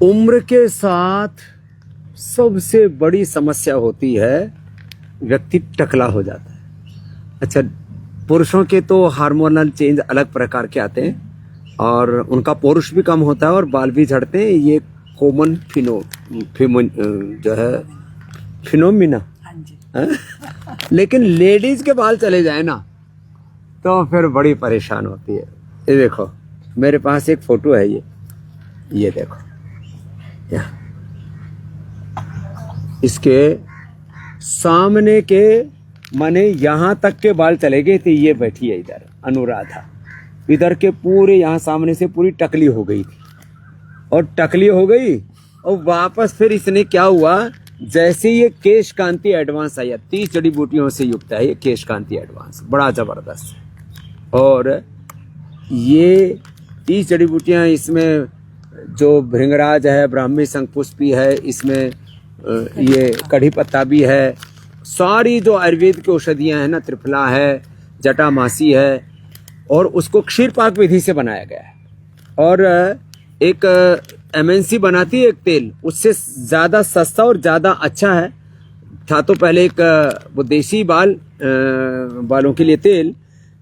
उम्र के साथ सबसे बड़ी समस्या होती है व्यक्ति टकला हो जाता है। अच्छा, पुरुषों के तो हार्मोनल चेंज अलग प्रकार के आते हैं और उनका पौरुष भी कम होता है और बाल भी झड़ते हैं। ये कॉमन जो है फिनोमिना। हाँ जी। लेकिन लेडीज के बाल चले जाए ना तो फिर बड़ी परेशान होती है। ये देखो मेरे पास एक फोटो है, ये देखो यहाँ इसके सामने के माने यहाँ तक के बाल चले गए थे। ये बैठी है इधर अनुराधा, इधर के पूरे यहाँ सामने से पूरी टकली हो गई थी और टकली हो गई और वापस फिर इसने क्या हुआ, जैसे ये केश कांति एडवांस आया, 30 जड़ी बूटियों से युक्त है ये केश कांति एडवांस, बड़ा जबरदस्त है। और ये 30 जड़ी बूटियाँ इसमें जो भृंगराज है, ब्राह्मी शंखपुष्पी है, इसमें ये कढ़ी पत्ता भी है, सारी जो आयुर्वेद की औषधियाँ हैं ना, त्रिफला है, जटामासी है, और उसको क्षीरपाक विधि से बनाया गया है। और एक MNC बनाती है एक तेल, उससे ज़्यादा सस्ता और ज़्यादा अच्छा है। था तो पहले एक वो देसी बालों के लिए तेल,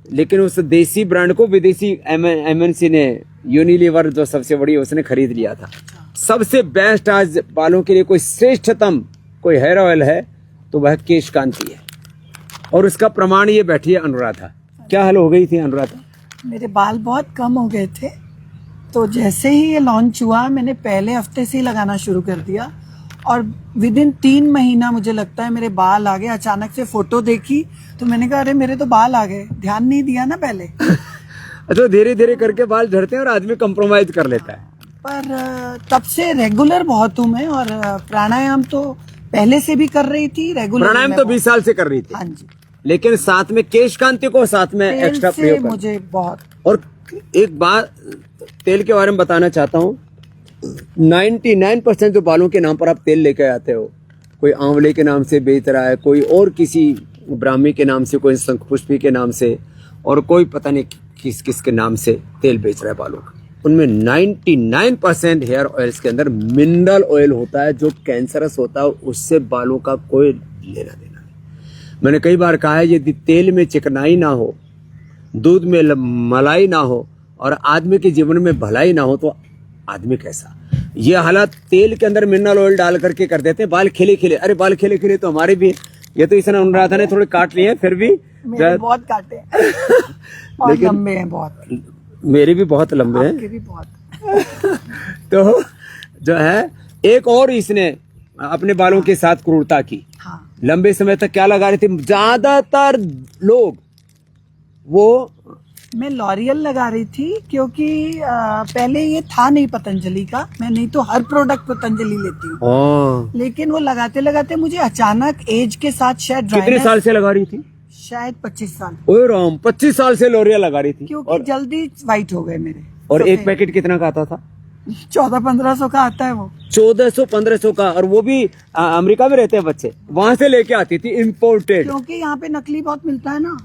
लेकिन उस देसी ब्रांड को विदेशी MNC ने, यूनिलीवर जो सबसे बड़ी, उसने खरीद लिया था। सबसे बेस्ट आज बालों के लिए कोई श्रेष्ठतम कोई हेयर ऑयल है तो वह केश कांति है। और उसका प्रमाण ये बैठी है अनुराधा। क्या हाल हो गई थी अनुराधा? मेरे बाल बहुत कम हो गए थे, तो जैसे ही ये लॉन्च हुआ मैंने पहले हफ्ते से ही लगाना शुरू कर दिया और विदिन 3 महीना मुझे लगता है मेरे बाल आ गए। अचानक से फोटो देखी तो मैंने कहा अरे मेरे तो बाल आ गए, ध्यान नहीं दिया ना पहले। अच्छा, धीरे धीरे करके बाल झड़ते हैं और आदमी कंप्रोमाइज कर लेता है। पर तब से रेगुलर बहुत हूँ मैं, और प्राणायाम तो पहले से भी कर रही थी रेगुलर। प्राणायाम तो 20 साल से कर रही थी। हाँ जी। लेकिन साथ में केश कांति को साथ में एक्स्ट्रा प्रयोग कर। मुझे बहुत। और एक बात तेल के बारे में बताना चाहता हूँ, 99% जो बालों के नाम पर आप तेल लेके आते हो, कोई आंवले के नाम से बेच रहा है, कोई और किसी ब्राह्मी के नाम से, कोई शंखपुष्पी के नाम से, और कोई पता नहीं किस किस के नाम से तेल बेच रहा है बालों का। उनमें 99% हेयर ऑयल्स के अंदर मिनरल ऑयल होता है जो कैंसरस होता है, उससे बालों का कोई लेना देना नहीं। मैंने कई बार कहा है, यदि तेल में चिकनाई ना हो, दूध में मलाई ना हो और आदमी के जीवन में भलाई ना हो तो आदमी कैसा। ये हालात तेल के अंदर मिनरल ऑयल डाल करके कर देते हैं। बाल खिले खिले, अरे बाल खिले खिले तो हमारे भी, ये तो इसने अनुराधा ने थोड़े काट लिए फिर भी मेरे बहुत काटे और लेकिन लंबे हैं बहुत। मेरे भी बहुत लंबे हैं। आपके भी बहुत। तो जो है एक और इसने अपने बालों के साथ क्रूरता की। हाँ। लंबे समय तक क्या लगा रहे थे ज्यादातर लोग, वो मैं लॉरियल लगा रही थी क्योंकि पहले ये था नहीं पतंजलि का, मैं नहीं तो हर प्रोडक्ट पतंजलि लेती हूँ, लेकिन वो लगाते लगाते मुझे अचानक एज के साथ शायद कितने साल से लगा रही थी? शायद 25 साल। ओए राम, 25 साल से लॉरियल लगा रही थी क्योंकि और जल्दी व्हाइट हो गए मेरे। और एक पैकेट कितना का आता था? 1400-1500 का आता है वो। 1400-1500 का। और वो भी अमेरिका में रहते हैं बच्चे, वहां से लेके आती थी इम्पोर्टेड, क्योंकि यहाँ पे नकली बहुत मिलता है ना,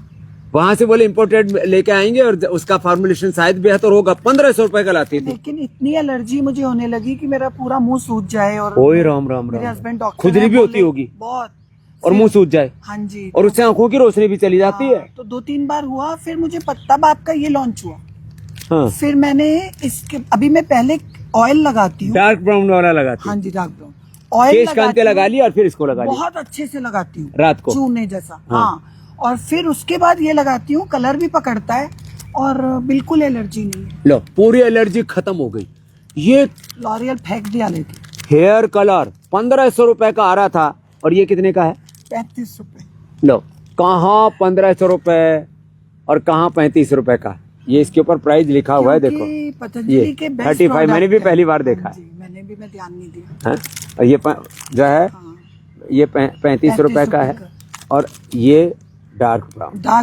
वहां से बोले इम्पोर्टेड लेके आएंगे और उसका फॉर्मुलेशन शायद बेहतर होगा। 1500 रुपए का लाती थी। लेकिन इतनी एलर्जी मुझे होने लगी कि मेरा पूरा मुंह सूज जाए। और ओए राम राम मेरे राम, हस्बैंड डॉक्टर खुजली भी होती होगी बहुत, और मुंह सूज जाए। हाँ जी। और उससे आंखों की रोशनी भी चली जाती है। तो 2-3 बार हुआ, फिर मुझे तब आपका ये लॉन्च हुआ। हाँ। फिर मैंने इसके, अभी मैं पहले ऑयल लगाती हूँ, डार्क ब्राउन वाला लगाती हाँ जी, डार्क ब्राउन ऑयल केश कांति लगा लिया और फिर इसको लगा लिया बहुत अच्छे से लगाती हूँ रात को, चूने जैसा। हाँ। और फिर उसके बाद ये लगाती हूँ, कलर भी पकड़ता है और बिल्कुल एलर्जी नहीं है। लो, पूरी एलर्जी खत्म हो गई। ये लॉरियल फेंक दिया लेके। हेयर कलर 1500 रुपए का आ रहा था और ये कितने का है? 35 रुपए। लो, कहाँ 1500 रुपए और कहाँ 35 रुपए का, ये इसके ऊपर प्राइस लिखा हुआ है। देखो पतंजलि के बेस्ट 35, मैंने भी पहली बार देखा है। मैंने भी, मैं ध्यान नहीं दिया। हाँ? और ये जो है ये 35 रुपए का है और ये डार्क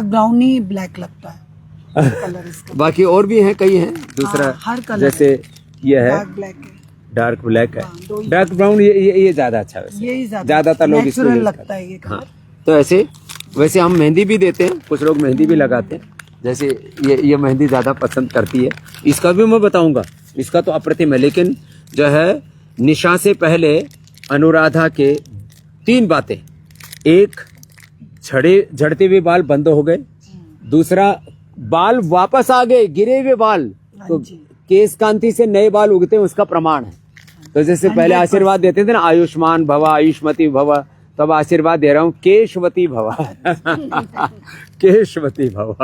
ब्राउन ही ब्लैक लगता है कलर इसका। बाकी और भी हैं, कई हैं दूसरा, हर कलर जैसे ये है डार्क ब्लैक है, डार्क ब्राउन, ये ज्यादा अच्छा है, यही ज्यादातर लोग इसको यूज लगता है ये कलर। हाँ, तो वैसे हम मेहंदी भी देते हैं, कुछ लोग मेहंदी भी लगाते हैं, जैसे ये मेहंदी ज्यादा पसंद करती है। इसका भी मैं बताऊंगा, इसका तो अप्रतिम है, लेकिन जो है निशा से पहले अनुराधा के 3 बातें। एक, झड़ते हुए बाल बंद हो गए। दूसरा, बाल वापस आ गए, गिरे हुए बाल तो केश कांति से नए बाल उगते हैं, उसका प्रमाण है। तो जैसे पहले आशीर्वाद देते थे ना, आयुष्मान भव, आयुष्मती भव, तब आशीर्वाद दे रहा हूँ केशवती भव। केशवती भव,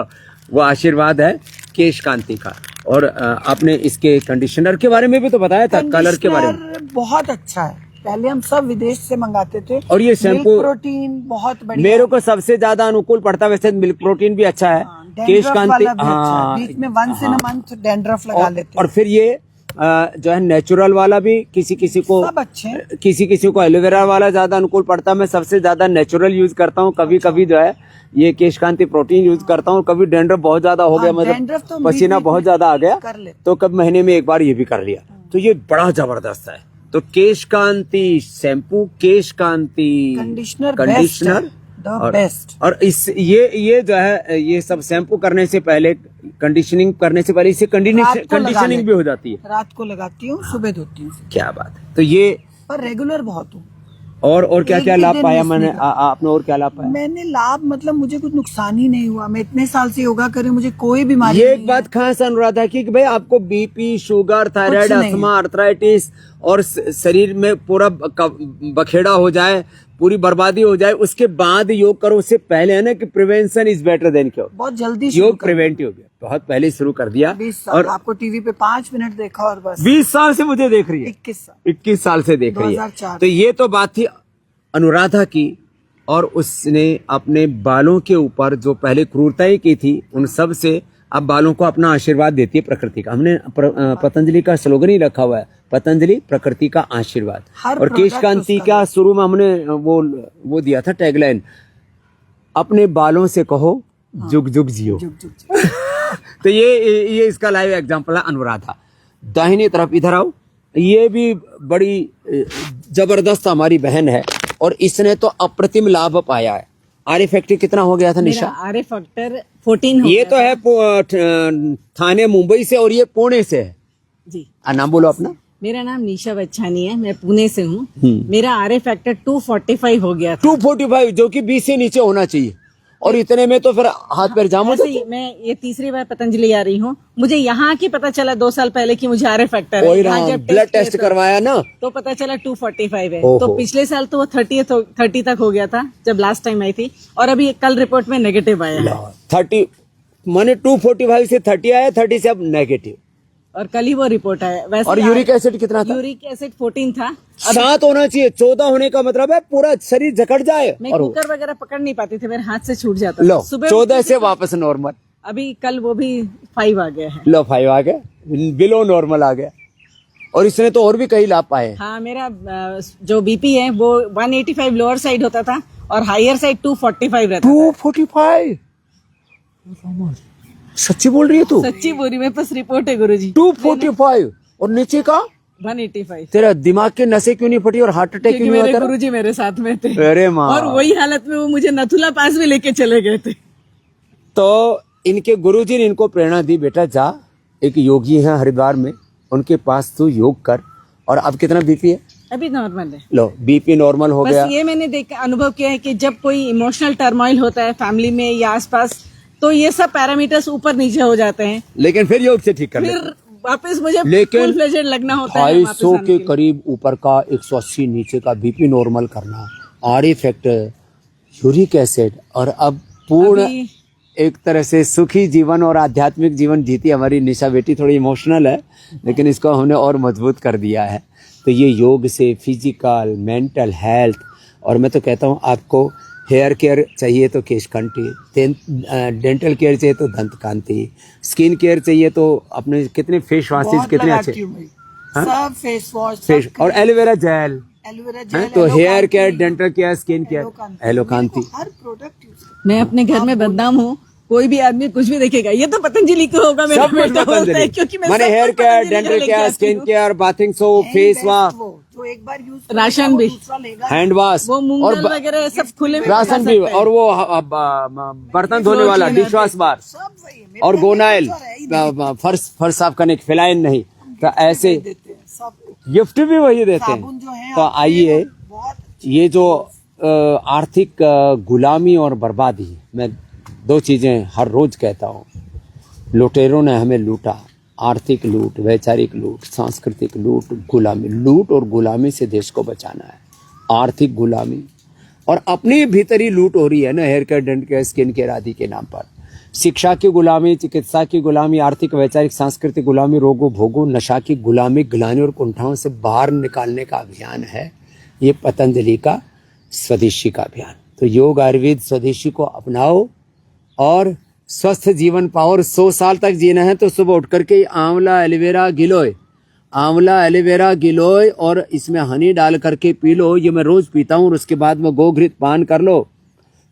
वो आशीर्वाद है केश कांति का। और आपने इसके कंडीशनर के बारे में भी तो बताया था, कलर के बारे में। बहुत अच्छा है, पहले हम सब विदेश से मंगाते थे। और ये शैम्पू प्रोटीन बहुत बढ़िया, मेरे को सबसे ज्यादा अनुकूल पड़ता है। वैसे मिल्क प्रोटीन भी अच्छा है, केश कांति, हाँ, बीच में once in a month dandruff लगा लेते और फिर ये जो है नेचुरल वाला भी किसी किसी को, सब अच्छे हैं। किसी किसी को एलोवेरा वाला ज्यादा अनुकूल पड़ता है। मैं सबसे ज्यादा नेचुरल यूज करता हूँ। कभी कभी जो है ये केश कांति प्रोटीन यूज करता हूँ। कभी डैंड्रफ बहुत ज्यादा हो गया, मतलब तो पसीना बहुत ज्यादा आ गया, तो कब महीने में एक बार ये भी कर लिया, तो ये बड़ा जबरदस्त है। तो केश कांति शैम्पू, केश कांति कंडीशनर बेस्ट। और इस ये जो है, ये सब शैम्पू करने से पहले, कंडीशनिंग करने से पहले, इससे कंडीशनिंग भी हो जाती है। रात को लगाती हूँ, सुबह धोती हूँ। क्या बात है। तो ये पर रेगुलर बहुत हूँ। और क्या क्या लाभ पाया मैंने, आपने और क्या लाभ पाया? मैंने लाभ, मतलब मुझे कुछ नुकसान ही नहीं हुआ। मैं इतने साल से योगा कर रही हूँ, मुझे कोई बीमारी ये एक बात खास अनुराधा की कि भाई आपको BP, sugar, thyroid, asthma, arthritis और शरीर में पूरा बखेड़ा हो जाए, पूरी बर्बादी हो जाए, उसके बाद योग करो। उससे पहले है ना कि prevention is better than cure. बहुत जल्दी योग प्रिवेंटिव, बहुत पहले शुरू कर दिया। 20 साल, और आपको टीवी पे 5 मिनट देखा और बस। 20 साल से मुझे देख रही है। 21 साल से देख रही है। तो ये तो बात थी अनुराधा की। और उसने अपने बालों के ऊपर जो पहले क्रूरताएं की थी, उन सब से अब बालों को अपना आशीर्वाद देती है प्रकृति का। हमने पतंजलि का स्लोगन ही रखा हुआ है, पतंजलि प्रकृति का आशीर्वाद। और केश कांति का शुरू में हमने वो दिया था टैगलाइन, अपने बालों से कहो जुग जुग जियो। तो ये इसका लाइव एग्जांपल है अनुराधा। दाहिनी तरफ इधर आओ, ये भी बड़ी जबरदस्त हमारी बहन है और इसने तो अप्रतिम लाभ पाया है। आर फैक्टर कितना हो गया था निशा? आर फैक्टर 14 हो ये तो है थाने मुंबई से और ये पुणे से है जी। नाम बोलो अपना। मेरा नाम निशा बच्चानी है, मैं पुणे से हूँ। मेरा आर फैक्टर 245 हो गया था। 245 जो कि 20 से नीचे होना चाहिए, और इतने में तो फिर हाथ पैर जाम हो जाते हैं। मैं ये तीसरी बार पतंजलि आ रही हूँ। मुझे यहाँ की पता चला 2 साल पहले कि मुझे आर फैक्टर है। जब ब्लड टेस्ट करवाया ना तो पता चला 245 है। तो पिछले साल तो वो 30 तक हो गया था जब लास्ट टाइम आई थी, और अभी कल रिपोर्ट में नेगेटिव आया है। 30 माने 245 से 30 आया, 30 से अब नेगेटिव, और कल ही वो रिपोर्ट आया। वैसे और यूरिक एसिड कितना था? यूरिक एसिड 14 था। 7 होना चाहिए, 14 होने का मतलब है पूरा शरीर जकड़ जाए। मैं कुकर वगैरह पकड़ नहीं पाती थी, मेरे हाथ से छूट जाता लो, 14 से वापस नॉर्मल। अभी कल वो भी 5 आ गया है। लो 5 आ गया, बिलो नॉर्मल आ गया। और इसने तो और भी कई लाभ पाए। हाँ, मेरा जो बीपी है वो 185 लोअर साइड होता था और हायर साइड 245 रहता था। 245 सच्ची बोल रही है तू? सच्ची बोल रही, मेरे पास रिपोर्ट है गुरुजी। 245 और नीचे का 185। तेरा दिमाग के नसें क्यों नहीं फटी और हार्ट अटैक क्यों नहीं होता? गुरुजी मेरे साथ में थे। अरे माँ, और वही हालत में वो मुझे नथुला पास भी लेके चले गए थे। तो इनके गुरुजी ने इनको प्रेरणा दी, बेटा जा, एक योगी है हरिद्वार में, उनके पास तू योग कर। और अब कितना बीपी है? अभी नॉर्मल है। लो बीपी नॉर्मल हो गया। बस ये मैंने अनुभव किया है कि जब कोई इमोशनल टर्मोइल होता है फैमिली में या आसपास, तो ये सब पैरामीटर्स ऊपर नीचे हो जाते हैं, लेकिन फिर योग से ठीक कर लेते हैं। फिर वापस मुझे लेकिन फुल फ्लेजेड लगना होता है। 250 के करीब ऊपर का, 180 नीचे का बीपी नॉर्मल करना, आर फैक्टर, यूरिक एसिड, और अब पूर्ण एक तरह से सुखी जीवन और आध्यात्मिक जीवन जीती हमारी निशा बेटी। थोड़ी इमोशनल है लेकिन इसको हमने और मजबूत कर दिया है। तो ये योग से फिजिकल, मेंटल हेल्थ, और मैं तो कहता हूँ आपको हेयर केयर चाहिए तो केश कांति, डेंटल केयर चाहिए तो दंत कांति, स्किन केयर चाहिए तो अपने कितने फेस वॉशेज कितने अच्छे, सब फेस वॉश, फेस और एलोवेरा जेल, तो hair care, dental care, skin care, एलोकांति, हर प्रोडक्ट यूज। मैं अपने घर में बदनाम हूँ, कोई भी आदमी कुछ भी देखेगा ये तो पतंजलि को होगा, मेरा बेटा बोलता है, क्योंकि मैं hair care, dental care, skin care, bathing soap, face wash, जो एक बार यूज, राशन भी, हैंड वॉश, वो मूंग दाल वगैरह सब खुले में राशन भी, और वो बर्तन धोने वाला डिश वॉश बार, और गोनाइल फर्श साफ करने की, फिलाइन नहीं, तो ऐसे गिफ्ट भी वही देते हैं। साबुन जो है तो आपके आइए, बहुत ये जो आर्थिक गुलामी और बर्बादी, मैं दो चीजें हर रोज कहता हूँ। लुटेरों ने हमें लूटा, आर्थिक लूट, वैचारिक लूट, सांस्कृतिक लूट, गुलामी। लूट और गुलामी से देश को बचाना है। आर्थिक गुलामी और अपने भीतर ही लूट हो रही है ना, hair care, dent care, skin care आदि के नाम पर। शिक्षा की गुलामी, चिकित्सा की गुलामी, आर्थिक वैचारिक सांस्कृतिक गुलामी, रोगों भोगों, नशा की गुलामी, ग्लानि और कुंठाओं से बाहर निकालने का अभियान है ये पतंजलि का स्वदेशी का अभियान। तो योग आयुर्वेद स्वदेशी को अपनाओ और स्वस्थ जीवन पाओ। और 100 साल तक जीना है तो सुबह उठ करके आंवला एलोवेरा गिलोय, आंवला एलोवेरा गिलोय और इसमें हनी डाल करके पी लो। ये मैं रोज पीता हूँ। और उसके बाद में गोघृत पान कर लो,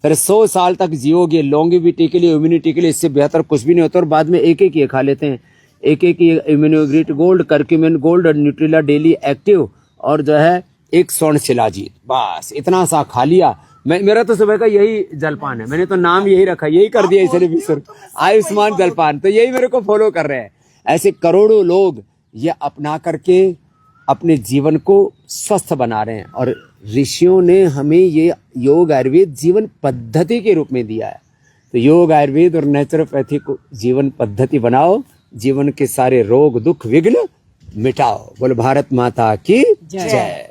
फिर 100 साल तक जियोगे। लॉन्गेविटी के लिए, इम्यूनिटी के लिए इससे बेहतर कुछ भी नहीं होता। और बाद में एक एक ये खा लेते हैं, एक एक ये इम्यूनोग्रिट गोल्ड, करक्यूमिन गोल्ड और न्यूट्रिला डेली एक्टिव और जो है एक स्वर्ण शिलाजीत, बस इतना सा खा लिया। मेरा तो सुबह का यही जलपान है। मैंने तो नाम यही रखा, यही कर दिया इसने भी, आयुष्मान जलपान। तो यही मेरे को फॉलो कर रहे हैं। ऐसे करोड़ों लोग ये अपना करके अपने जीवन को स्वस्थ बना रहे हैं। और ऋषियों ने हमें ये योग आयुर्वेद जीवन पद्धति के रूप में दिया है। तो योग आयुर्वेद और नेचुरोपैथी को जीवन पद्धति बनाओ, जीवन के सारे रोग दुख विघ्न मिटाओ। बोल भारत माता की जय।